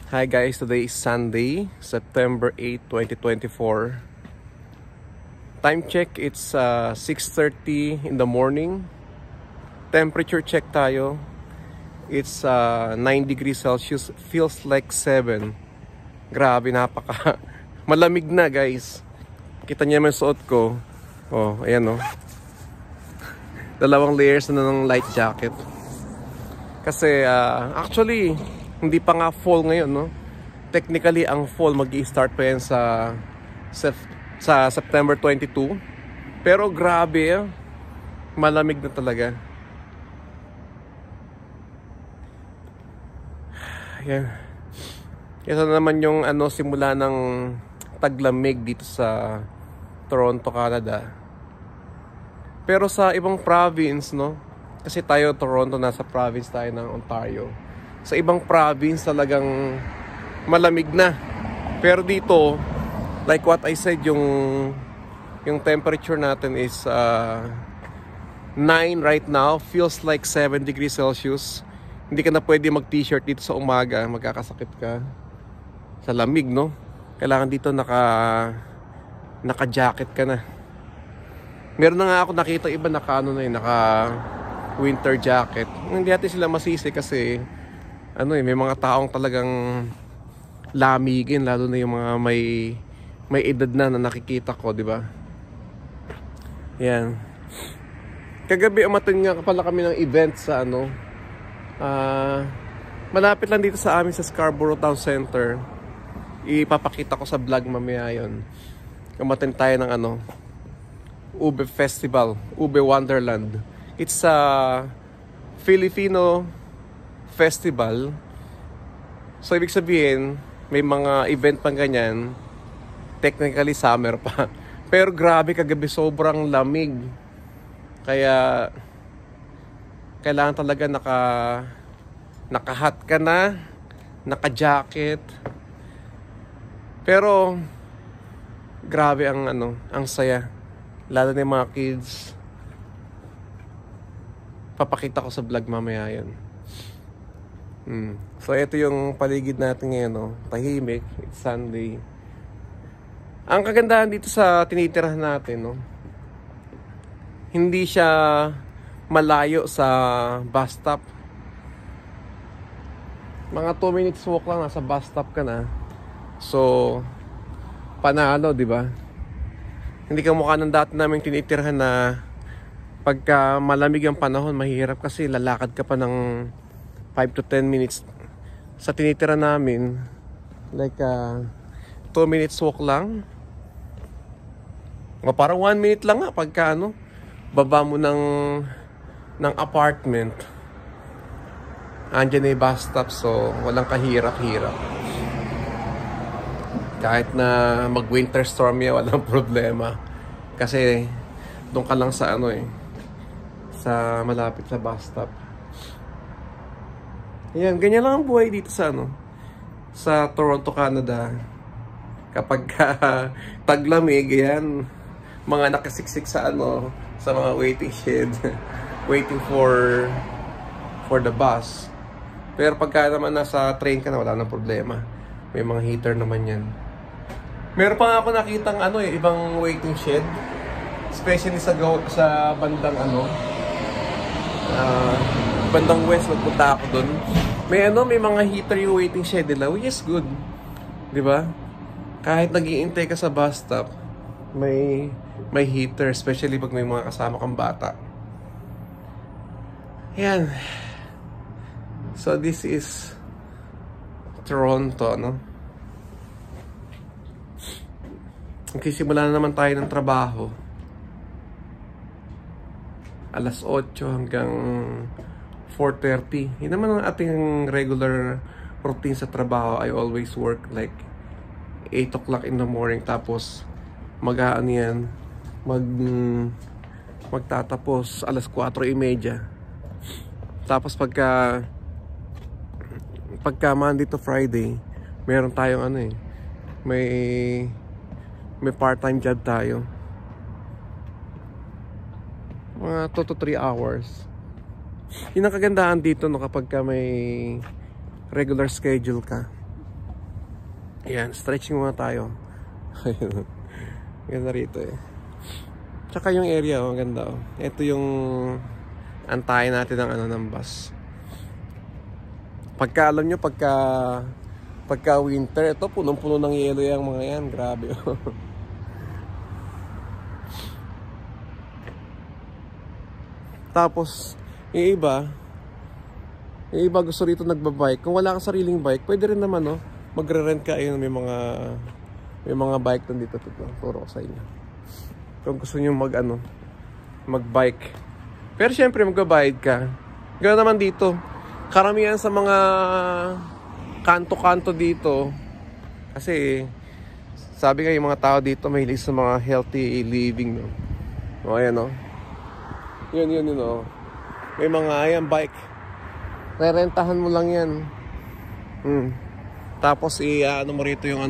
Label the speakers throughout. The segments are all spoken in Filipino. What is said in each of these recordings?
Speaker 1: Hi guys, today is Sunday, September 8, 2024. Time check, it's 6:30 in the morning. Temperature check tayo. It's 9 degrees Celsius, feels like 7. Grabe, napaka malamig na guys. Kita niyo yung suot ko. Oh, ayan oh. Dalawang layers na ng light jacket. Kasi actually hindi pa nga fall ngayon, no? Technically, ang fall mag-i-start pa yan sa September 22. Pero grabe, malamig na talaga. Yan. Ito naman yung simula ng taglamig dito sa Toronto, Canada. Pero sa ibang province, no? Kasi tayo, Toronto, nasa province tayo ng Ontario. Sa ibang province talagang malamig na. Pero dito, like what I said, yung temperature natin is 9 right now. Feels like 7 degrees Celsius. Hindi ka na pwede mag-t-shirt dito sa umaga. Magkakasakit ka sa lamig, no? Kailangan dito naka-jacket ka na. Meron na nga ako nakita iba naka winter jacket. Hindi natin sila masisi kasi may mga taong talagang lamigin, lalo na yung mga may edad na nakikita ko, di ba? Yan. Kagabi umattend nga pala kami ng event sa malapit lang dito sa amin sa Scarborough Town Center. Ipapakita ko sa vlog mamaya yun. Umattend tayo ng Ube Festival, Ube Wonderland. It's a Filipino festival. So ibig sabihin, may mga event pang ganyan. Technically summer pa. Pero grabe kagabi, sobrang lamig. Kaya kailangan talaga naka-hat ka na, naka-jacket. Pero grabe ang saya. Lalo na yung mga kids. Papakita ko sa vlog mamaya yun. So ito yung paligid natin ngayon, tahimik. It's Sunday. Ang kagandahan dito sa tinitirahan natin, hindi siya malayo sa bus stop. Mga 2 minutes walk lang, nasa bus stop ka na. So panalo, di ba? Hindi ka mukha ng dati namin tinitirahan na pagka malamig ang panahon, mahirap kasi lalakad ka pa ng 5 to 10 minutes. Sa tinitira namin, like 2 minutes walk lang. O parang 1 minute lang nga pagka baba mo ng apartment. Andiyan na yung bus stop, so walang kahirap-hirap. Kahit na mag-winter storm yan, walang problema. Kasi doon ka lang sa sa malapit sa bus stop. Ayan, ganyan lang ang buhay dito sa sa Toronto, Canada. Kapag taglamig, ayan, mga nakasiksik sa sa mga waiting shed, waiting for the bus. Pero pagka naman nasa train ka na, wala nang problema. May mga heater naman yan. Meron pa nga ako nakitang ibang waiting shed, especially sa bandang bandang west. Magpunta ako doon. May mga heater yung waiting shed nila, which is good. 'Di ba? Kahit nag-iintay ka sa bus stop, may heater, especially pag may mga kasama kang bata. Yan. So this is Toronto, Okay, simula na naman tayo ng trabaho. Alas 8 hanggang 4:30. Yun naman ang ating regular routine sa trabaho. I always work like 8 o'clock in the morning. Tapos magtatapos alas 4:30. Tapos pagka Monday to Friday, meron tayong may part-time job tayo. Mga 2 to 3 hours. Yun ang kagandahan dito kapag may regular schedule ka. Ayan, stretching muna tayo. Ganda rito eh. Tsaka yung area, oh, ganda oh. Ito yung antayin natin ng ano ng bus. Pagka alam nyo, pagka winter, ito punong-puno ng yelo yung mga yan. Grabe oh. Tapos, yung iba gusto rito nagbabike. Kung wala kang sariling bike, pwede rin naman no, magre-rent ka. Ayun, may mga bike dito. Turo ko sa inyo. Kung gusto nyo magbike. Pero syempre magbabayad ka. Ganoon naman dito. Karamihan sa mga kanto-kanto dito. Kasi sabi nga yung mga tao dito mahilig sa mga healthy living no. O ayan no. Yun no. May mga ayan bike. Rerentahan mo lang yan. Tapos ano mo rito yung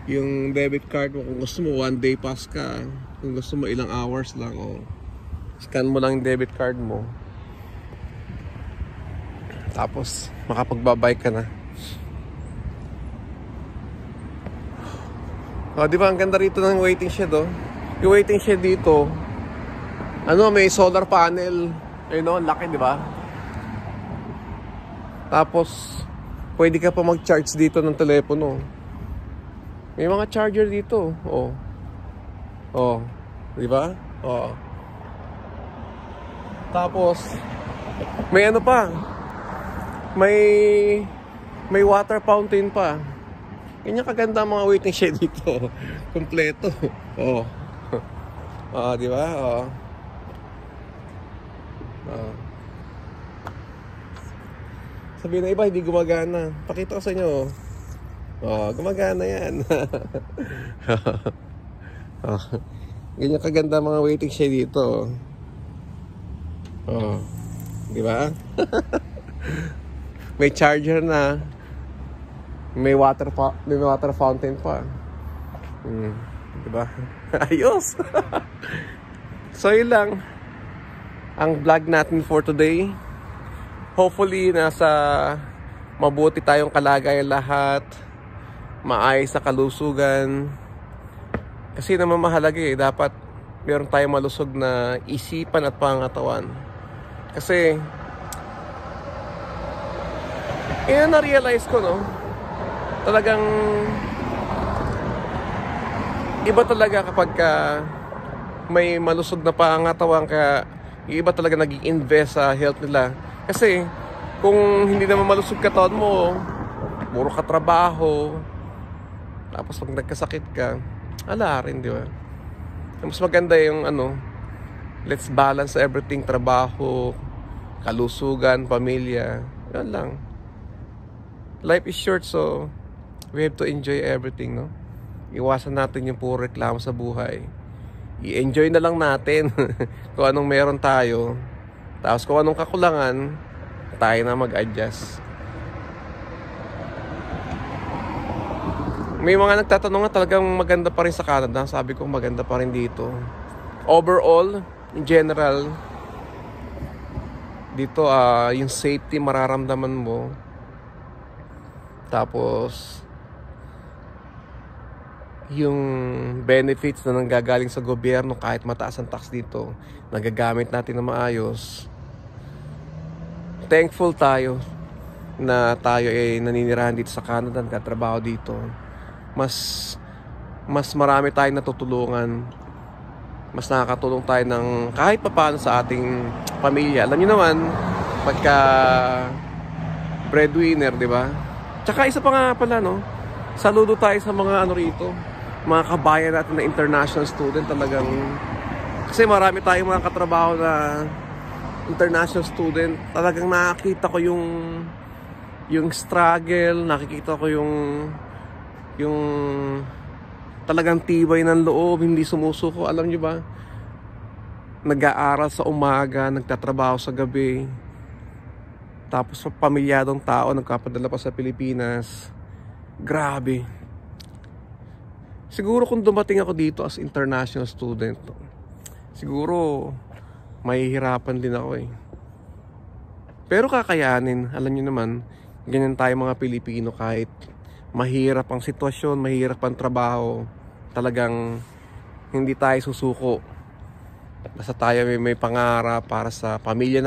Speaker 1: yung debit card mo. Kung gusto mo 1 day pass ka. Kung gusto mo ilang hours lang scan mo lang yung debit card mo. Tapos makapagbabike ka na. Di ba ang ganda rito ng waiting shed Yung waiting shed dito may solar panel. Ayun laki, di ba? Tapos pwede ka pa mag-charge dito ng telepono. May mga charger dito. Di ba? Tapos may pa. May water fountain pa. Ganyan kaganda mga waiting shed dito. Kompleto. Di ba? Sabihin na iba, hindi gumagana. Pakita ko sa inyo. Gumagana yan. Ganyan kaganda mga waiting shed dito. Di ba? May charger na. May water fountain pa. Di ba? Ayos. So yun lang ang vlog natin for today. Hopefully nasa mabuti tayong kalagayan lahat. Maayos na kalusugan. Kasi naman mahalaga dapat meron tayong malusog na isipan at pangatawan. Kasi na-realize ko talagang iba talaga kapag may malusog na pangatawan, kaya iba talaga nag-i-invest sa health nila. Kasi kung hindi naman malusog katawan mo, puro ka trabaho, tapos pag nagkasakit ka, ala rin, di ba? Mas maganda yung let's balance everything, trabaho, kalusugan, pamilya. Yan lang. Life is short, so we have to enjoy everything, no? Iwasan natin yung puro reklamo sa buhay. I-enjoy na lang natin kung anong meron tayo. Tapos kung anong kakulangan, tayo na mag-adjust. May mga nagtatanong nga talagang maganda pa rin sa Canada. Sabi ko maganda pa rin dito. Overall, in general, dito yung safety mararamdaman mo. Tapos yung benefits na nanggagaling sa gobyerno, kahit mataas ang tax dito, nagagamit natin na maayos. Thankful tayo na tayo ay naninirahan dito sa Canada, nagtatrabaho dito. Mas marami tayong natutulungan. Mas nakakatulong tayo ng kahit papaano sa ating pamilya. Alam niyo naman, pagka breadwinner, di ba? Tsaka isa pa nga pala, saludo tayo sa mga rito, mga kabayan natin na international student. Talagang kasi marami tayong mga katrabaho na international student. Talagang nakikita ko yung struggle, nakikita ko yung talagang tibay ng loob, hindi sumusuko. Alam niyo ba, nag-aaral sa umaga, nagtatrabaho sa gabi, tapos pamilyadong tao, nagkapadala pa sa Pilipinas. Grabe. Siguro kung dumating ako dito as international student, siguro mahihirapan din ako Pero kakayanin. Alam niyo naman, ganyan tayo mga Pilipino, kahit mahirap ang sitwasyon, mahirap ang trabaho, talagang hindi tayo susuko. Basta tayo may pangarap para sa pamilya